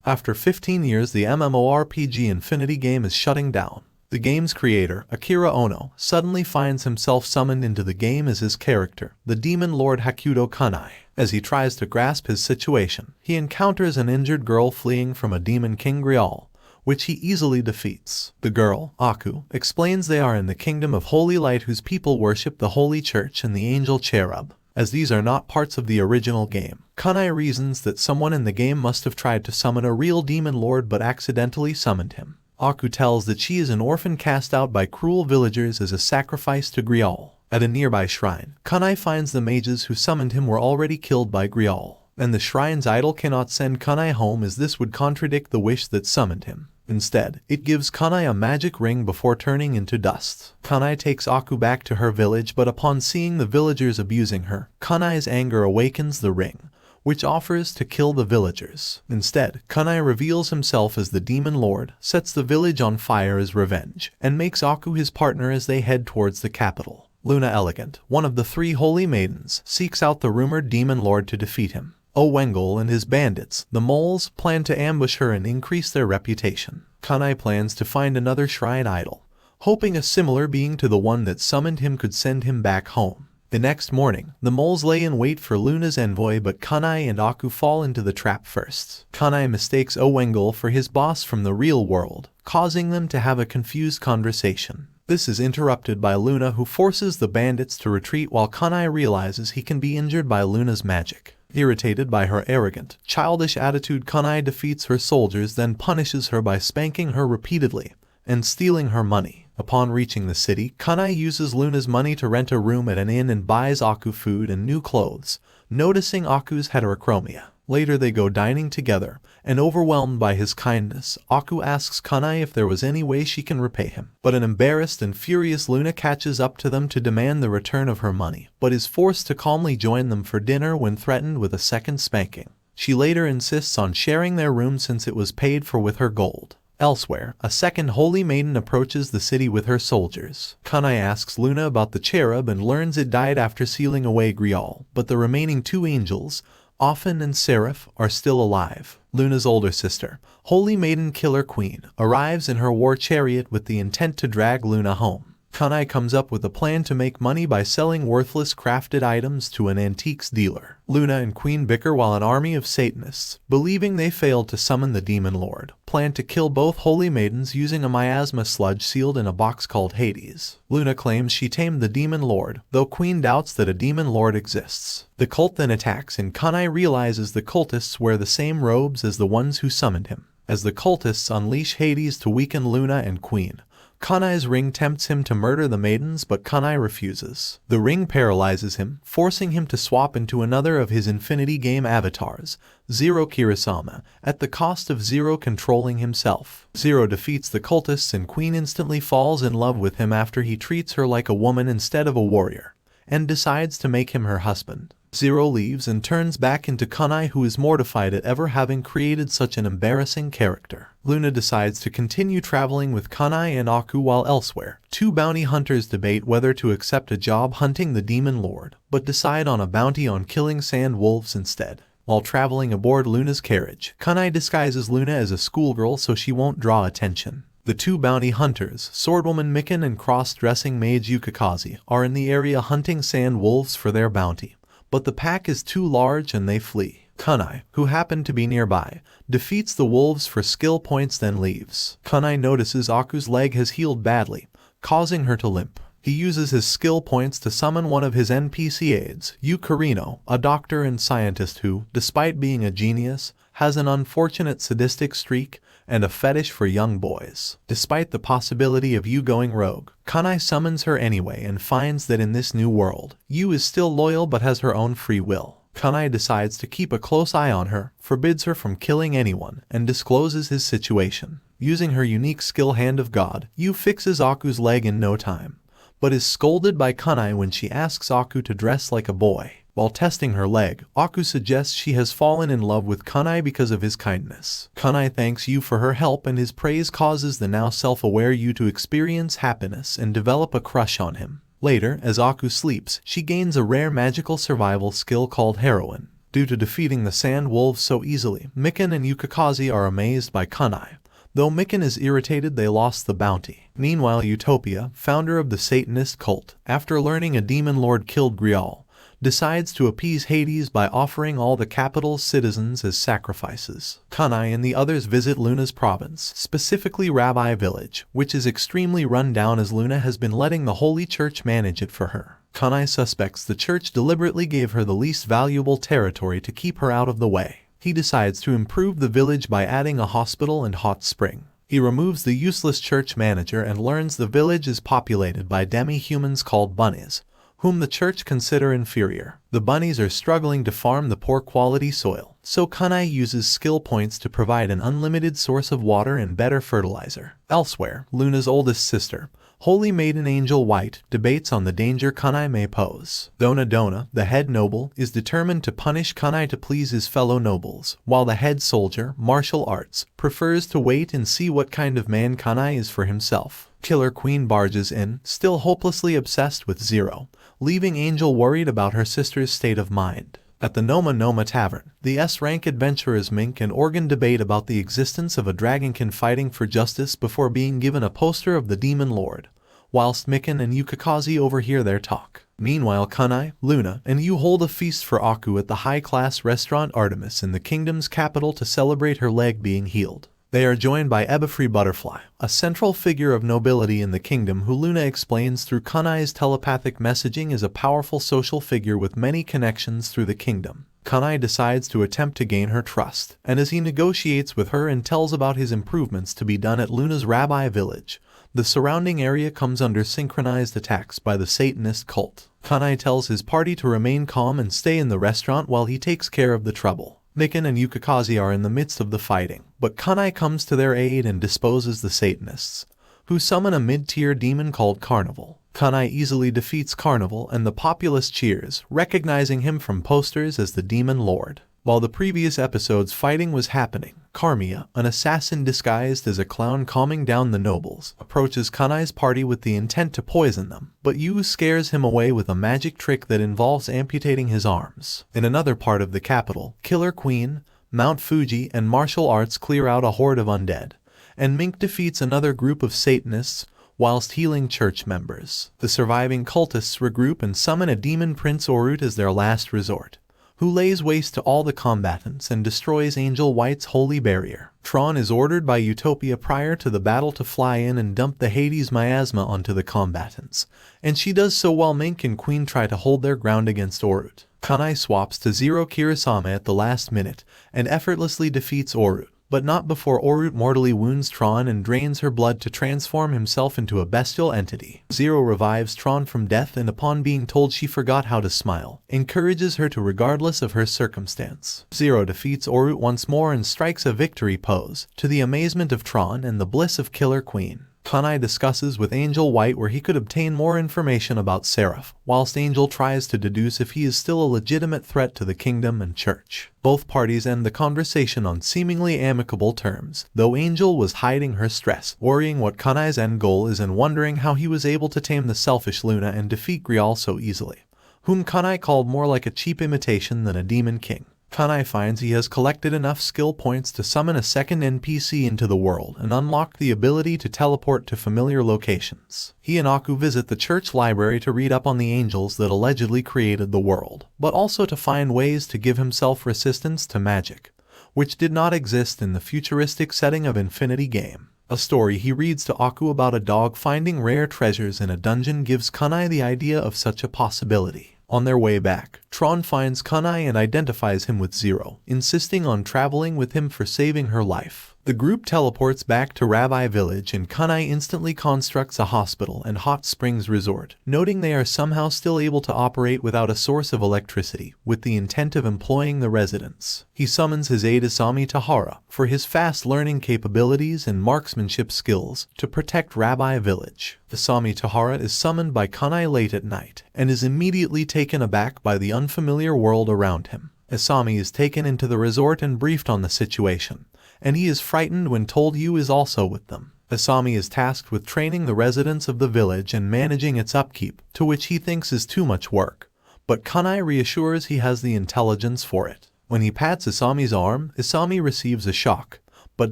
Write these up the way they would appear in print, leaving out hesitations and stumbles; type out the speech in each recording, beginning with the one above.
After 15 years, the MMORPG Infinity game is shutting down. The game's creator, Akira Ono, suddenly finds himself summoned into the game as his character, the demon lord Hakuto Kunai. As he tries to grasp his situation, he encounters an injured girl fleeing from a demon king Grial, which he easily defeats. The girl, Aku, explains they are in the kingdom of Holy Light, whose people worship the Holy Church and the angel Cherub. As these are not parts of the original game, Kunai reasons that someone in the game must have tried to summon a real demon lord but accidentally summoned him. Aku tells that she is an orphan cast out by cruel villagers as a sacrifice to Grial. At a nearby shrine, Kunai finds the mages who summoned him were already killed by Grial, and the shrine's idol cannot send Kunai home as this would contradict the wish that summoned him. Instead, it gives Kunai a magic ring before turning into dust. Kunai takes Aku back to her village, but upon seeing the villagers abusing her, Kunai's anger awakens the ring, which offers to kill the villagers. Instead, Kunai reveals himself as the demon lord, sets the village on fire as revenge, and makes Aku his partner as they head towards the capital. Luna Elegant, one of the 3 holy maidens, seeks out the rumored demon lord to defeat him. Owengel and his bandits, the moles, plan to ambush her and increase their reputation. Kunai plans to find another shrine idol, hoping a similar being to the one that summoned him could send him back home. The next morning, the moles lay in wait for Luna's envoy, but Kunai and Aku fall into the trap first. Kunai mistakes Owengel for his boss from the real world, causing them to have a confused conversation. This is interrupted by Luna, who forces the bandits to retreat while Kunai realizes he can be injured by Luna's magic. Irritated by her arrogant, childish attitude, Kunai defeats her soldiers, then punishes her by spanking her repeatedly and stealing her money. Upon reaching the city, Kunai uses Luna's money to rent a room at an inn and buys Aku food and new clothes, noticing Aku's heterochromia. Later they go dining together, and overwhelmed by his kindness, Aku asks Kunai if there was any way she can repay him. But an embarrassed and furious Luna catches up to them to demand the return of her money, but is forced to calmly join them for dinner when threatened with a second spanking. She later insists on sharing their room since it was paid for with her gold. Elsewhere, a second holy maiden approaches the city with her soldiers. Kunai asks Luna about the cherub and learns it died after sealing away Grial, but the remaining 2 angels, Ophan and Seraph, are still alive. Luna's older sister, Holy Maiden Killer Queen, arrives in her war chariot with the intent to drag Luna home. Kunai comes up with a plan to make money by selling worthless crafted items to an antiques dealer. Luna and Queen bicker while an army of Satanists, believing they failed to summon the demon lord, plan to kill both holy maidens using a miasma sludge sealed in a box called Hades. Luna claims she tamed the demon lord, though Queen doubts that a demon lord exists. The cult then attacks, and Kunai realizes the cultists wear the same robes as the ones who summoned him. As the cultists unleash Hades to weaken Luna and Queen, Kunai's ring tempts him to murder the maidens, but Kunai refuses. The ring paralyzes him, forcing him to swap into another of his Infinity Game avatars, Zero Kirisama, at the cost of Zero controlling himself. Zero defeats the cultists, and Queen instantly falls in love with him after he treats her like a woman instead of a warrior, and decides to make him her husband. Zero leaves and turns back into Kunai, who is mortified at ever having created such an embarrassing character. Luna decides to continue traveling with Kunai and Aku while elsewhere. 2 bounty hunters debate whether to accept a job hunting the demon lord, but decide on a bounty on killing sand wolves instead. While traveling aboard Luna's carriage, Kunai disguises Luna as a schoolgirl so she won't draw attention. The 2 bounty hunters, Swordwoman Mikan and cross-dressing mage Yukikaze, are in the area hunting sand wolves for their bounty, but the pack is too large and they flee. Kunai, who happened to be nearby, defeats the wolves for skill points, then leaves. Kunai notices Aku's leg has healed badly, causing her to limp. He uses his skill points to summon one of his NPC aides, Yukarino, a doctor and scientist who, despite being a genius, has an unfortunate sadistic streak and a fetish for young boys. Despite the possibility of Yu going rogue, Kunai summons her anyway and finds that in this new world, Yu is still loyal but has her own free will. Kunai decides to keep a close eye on her, forbids her from killing anyone, and discloses his situation. Using her unique skill Hand of God, Yu fixes Aku's leg in no time, but is scolded by Kunai when she asks Aku to dress like a boy. While testing her leg, Aku suggests she has fallen in love with Kunai because of his kindness. Kunai thanks Yu for her help, and his praise causes the now self-aware Yu to experience happiness and develop a crush on him. Later, as Aku sleeps, she gains a rare magical survival skill called Heroine. Due to defeating the sand wolves so easily, Mikan and Yukikaze are amazed by Kunai. Though Mikan is irritated they lost the bounty. Meanwhile, Utopia, founder of the Satanist cult, after learning a demon lord killed Grial, decides to appease Hades by offering all the capital's citizens as sacrifices. Kunai and the others visit Luna's province, specifically Rabbi Village, which is extremely run down as Luna has been letting the Holy Church manage it for her. Kunai suspects the church deliberately gave her the least valuable territory to keep her out of the way. He decides to improve the village by adding a hospital and hot spring. He removes the useless church manager and learns the village is populated by demi-humans called bunnies, whom the church consider inferior. The bunnies are struggling to farm the poor quality soil, so Kunai uses skill points to provide an unlimited source of water and better fertilizer. Elsewhere, Luna's oldest sister, Holy Maiden Angel White, debates on the danger Kunai may pose. Dona, the head noble, is determined to punish Kunai to please his fellow nobles, while the head soldier, Martial Arts, prefers to wait and see what kind of man Kunai is for himself. Killer Queen barges in, still hopelessly obsessed with Zero, leaving Angel worried about her sister's state of mind. At the Noma Tavern, the S-rank adventurers Mink and Organ debate about the existence of a dragonkin fighting for justice before being given a poster of the Demon Lord, whilst Mikan and Yukikaze overhear their talk. Meanwhile, Kunai, Luna, and Yu hold a feast for Aku at the high-class restaurant Artemis in the kingdom's capital to celebrate her leg being healed. They are joined by Ebifree Butterfly, a central figure of nobility in the kingdom who Luna explains through Kunai's telepathic messaging is a powerful social figure with many connections through the kingdom. Kunai decides to attempt to gain her trust, and as he negotiates with her and tells about his improvements to be done at Luna's Rabbi Village, the surrounding area comes under synchronized attacks by the Satanist cult. Kunai tells his party to remain calm and stay in the restaurant while he takes care of the trouble. Mikan and Yukikaze are in the midst of the fighting, but Kunai comes to their aid and disposes the Satanists, who summon a mid-tier demon called Carnival. Kunai easily defeats Carnival and the populace cheers, recognizing him from posters as the Demon Lord. While the previous episode's fighting was happening, Carmia, an assassin disguised as a clown calming down the nobles, approaches Kunai's party with the intent to poison them, but Yu scares him away with a magic trick that involves amputating his arms. In another part of the capital, Killer Queen, Mount Fuji, and Martial Arts clear out a horde of undead, and Mink defeats another group of Satanists whilst healing church members. The surviving cultists regroup and summon a demon Prince Orut as their last resort, who lays waste to all the combatants and destroys Angel White's holy barrier. Tron is ordered by Utopia prior to the battle to fly in and dump the Hades miasma onto the combatants, and she does so while Mink and Queen try to hold their ground against Orut. Kunai swaps to Zero Kirisame at the last minute and effortlessly defeats Orut, but not before Orut mortally wounds Tron and drains her blood to transform himself into a bestial entity. Zero revives Tron from death and upon being told she forgot how to smile, encourages her to regardless of her circumstance. Zero defeats Orut once more and strikes a victory pose, to the amazement of Tron and the bliss of Killer Queen. Kunai discusses with Angel White where he could obtain more information about Seraph, whilst Angel tries to deduce if he is still a legitimate threat to the kingdom and church. Both parties end the conversation on seemingly amicable terms, though Angel was hiding her stress, worrying what Kunai's end goal is and wondering how he was able to tame the selfish Luna and defeat Grial so easily, whom Kunai called more like a cheap imitation than a demon king. Kunai finds he has collected enough skill points to summon a second NPC into the world and unlock the ability to teleport to familiar locations. He and Aku visit the church library to read up on the angels that allegedly created the world, but also to find ways to give himself resistance to magic, which did not exist in the futuristic setting of Infinity Game. A story he reads to Aku about a dog finding rare treasures in a dungeon gives Kunai the idea of such a possibility. On their way back, Tron finds Kunai and identifies him with Zero, insisting on traveling with him for saving her life. The group teleports back to Rabbi Village and Kunai instantly constructs a hospital and hot springs resort, noting they are somehow still able to operate without a source of electricity, with the intent of employing the residents. He summons his aide Asami Tahara for his fast learning capabilities and marksmanship skills to protect Rabbi Village. Asami Tahara is summoned by Kunai late at night and is immediately taken aback by the unfamiliar world around him. Asami is taken into the resort and briefed on the situation, and he is frightened when told Yu is also with them. Asami is tasked with training the residents of the village and managing its upkeep, to which he thinks is too much work, but Kunai reassures he has the intelligence for it. When he pats Isami's arm, Isami receives a shock, but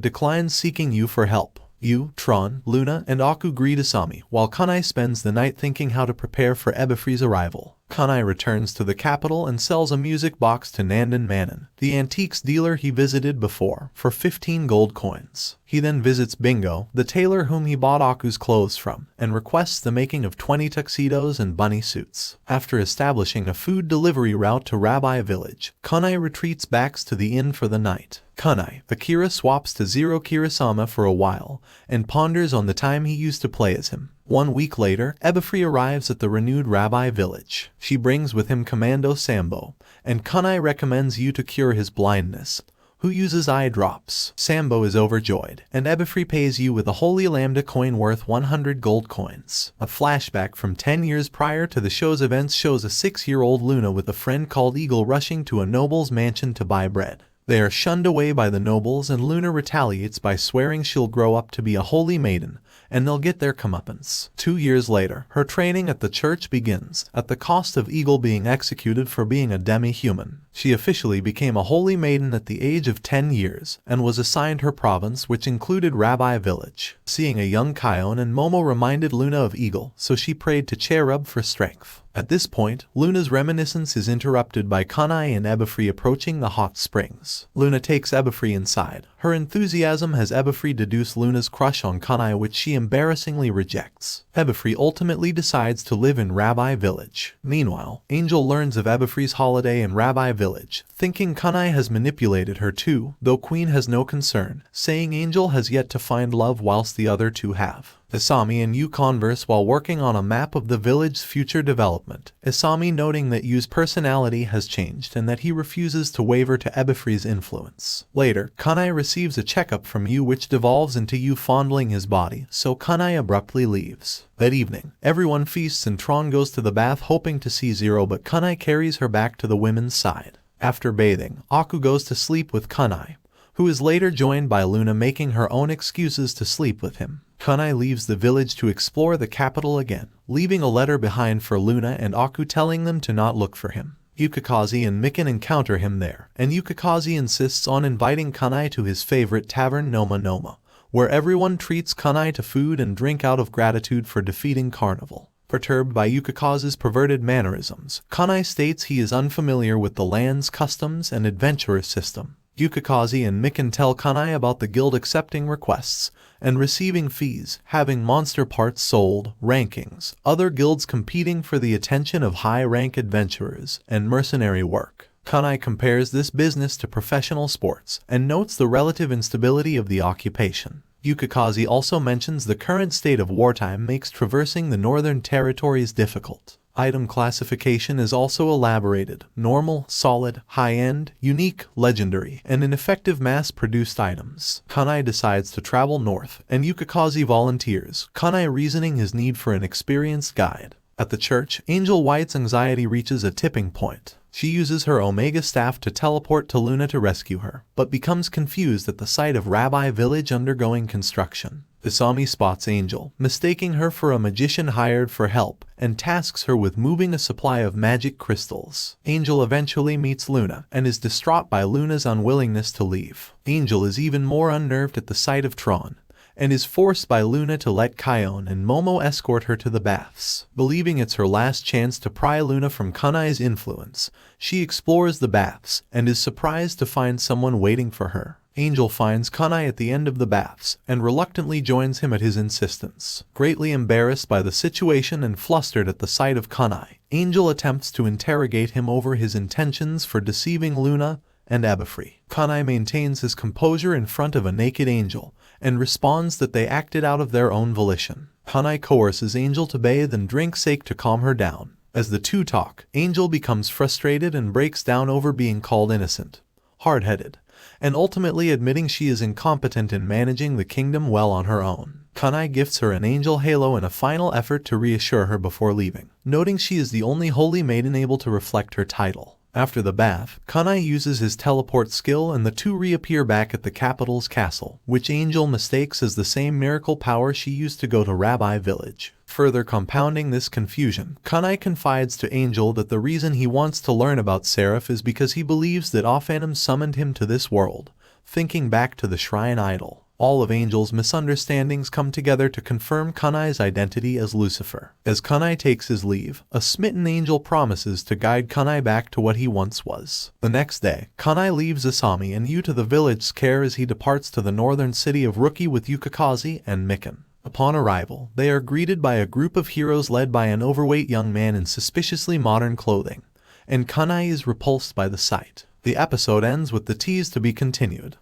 declines seeking you for help. You, Tron, Luna, and Aku greet Isami, while Kunai spends the night thinking how to prepare for Ebifree's arrival. Kunai returns to the capital and sells a music box to Nandan Manon, the antiques dealer he visited before, for 15 gold coins. He then visits Bingo, the tailor whom he bought Aku's clothes from, and requests the making of 20 tuxedos and bunny suits. After establishing a food delivery route to Rabbi Village, Kunai retreats back to the inn for the night. Kunai, Akira swaps to Zero Kirasama for a while, and ponders on the time he used to play as him. 1 week later, Ebifree arrives at the renewed Rabbi Village. She brings with him Commando Sambo, and Kunai recommends you to cure his blindness, who uses eye drops. Sambo is overjoyed, and Ebifree pays you with a Holy Lambda coin worth 100 gold coins. A flashback from 10 years prior to the show's events shows a 6-year-old Luna with a friend called Eagle rushing to a noble's mansion to buy bread. They are shunned away by the nobles, and Luna retaliates by swearing she'll grow up to be a holy maiden, and they'll get their comeuppance. 2 years later, her training at the church begins, at the cost of Eagle being executed for being a demi-human. She officially became a holy maiden at the age of 10 years, and was assigned her province, which included Rabbi Village. Seeing a young Kion and Momo reminded Luna of Eagle, so she prayed to Cherub for strength. At this point, Luna's reminiscence is interrupted by Kunai and Ebifree approaching the hot springs. Luna takes Ebifree inside. Her enthusiasm has Ebifree deduce Luna's crush on Kunai, which she embarrassingly rejects. Ebifree ultimately decides to live in Rabbi Village. Meanwhile, Angel learns of Ebifree's holiday in Rabbi Village, thinking Kunai has manipulated her too, though Queen has no concern, saying Angel has yet to find love whilst the other two have. Isami and Yu converse while working on a map of the village's future development, Isami noting that Yu's personality has changed and that he refuses to waver to Ebifree's influence. Later, Kunai receives a checkup from Yu which devolves into Yu fondling his body, so Kunai abruptly leaves. That evening, everyone feasts and Tron goes to the bath hoping to see Zero, but Kunai carries her back to the women's side. After bathing, Aku goes to sleep with Kunai, who is later joined by Luna making her own excuses to sleep with him. Kunai leaves the village to explore the capital again, leaving a letter behind for Luna and Aku telling them to not look for him. Yukikaze and Mikan encounter him there, and Yukikaze insists on inviting Kunai to his favorite tavern Noma Noma, where everyone treats Kunai to food and drink out of gratitude for defeating Carnival. Perturbed by Yukikaze's perverted mannerisms, Kunai states he is unfamiliar with the land's customs and adventurous system. Yukikaze and Mikan tell Kunai about the guild accepting requests and receiving fees, having monster parts sold, rankings, other guilds competing for the attention of high-rank adventurers, and mercenary work. Kunai compares this business to professional sports and notes the relative instability of the occupation. Yukikaze also mentions the current state of wartime makes traversing the northern territories difficult. Item classification is also elaborated: normal, solid, high-end, unique, legendary, and ineffective mass-produced items. Kunai decides to travel north, and Yukikaze volunteers, Kunai reasoning his need for an experienced guide. At the church, Angel White's anxiety reaches a tipping point. She uses her Omega staff to teleport to Luna to rescue her, but becomes confused at the sight of Rabbi Village undergoing construction. Isami spots Angel, mistaking her for a magician hired for help, and tasks her with moving a supply of magic crystals. Angel eventually meets Luna, and is distraught by Luna's unwillingness to leave. Angel is even more unnerved at the sight of Tron, and is forced by Luna to let Kion and Momo escort her to the baths. Believing it's her last chance to pry Luna from Kunai's influence, she explores the baths, and is surprised to find someone waiting for her. Angel finds Kunai at the end of the baths, and reluctantly joins him at his insistence. Greatly embarrassed by the situation and flustered at the sight of Kunai, Angel attempts to interrogate him over his intentions for deceiving Luna and Ebifree. Kunai maintains his composure in front of a naked Angel, and responds that they acted out of their own volition. Kunai coerces Angel to bathe and drink sake to calm her down. As the two talk, Angel becomes frustrated and breaks down over being called innocent, hard-headed, and ultimately admitting she is incompetent in managing the kingdom well on her own. Kunai gifts her an angel halo in a final effort to reassure her before leaving, noting she is the only holy maiden able to reflect her title. After the bath, Kunai uses his teleport skill and the two reappear back at the capital's castle, which Angel mistakes as the same miracle power she used to go to Rabbi Village. Further compounding this confusion, Kunai confides to Angel that the reason he wants to learn about Seraph is because he believes that Ophanim summoned him to this world, thinking back to the shrine idol. All of Angel's misunderstandings come together to confirm Kunai's identity as Lucifer. As Kunai takes his leave, a smitten angel promises to guide Kunai back to what he once was. The next day, Kunai leaves Asami and Yu to the village's care as he departs to the northern city of Rookie with Yukikaze and Mikan. Upon arrival, they are greeted by a group of heroes led by an overweight young man in suspiciously modern clothing, and Kunai is repulsed by the sight. The episode ends with the tease to be continued.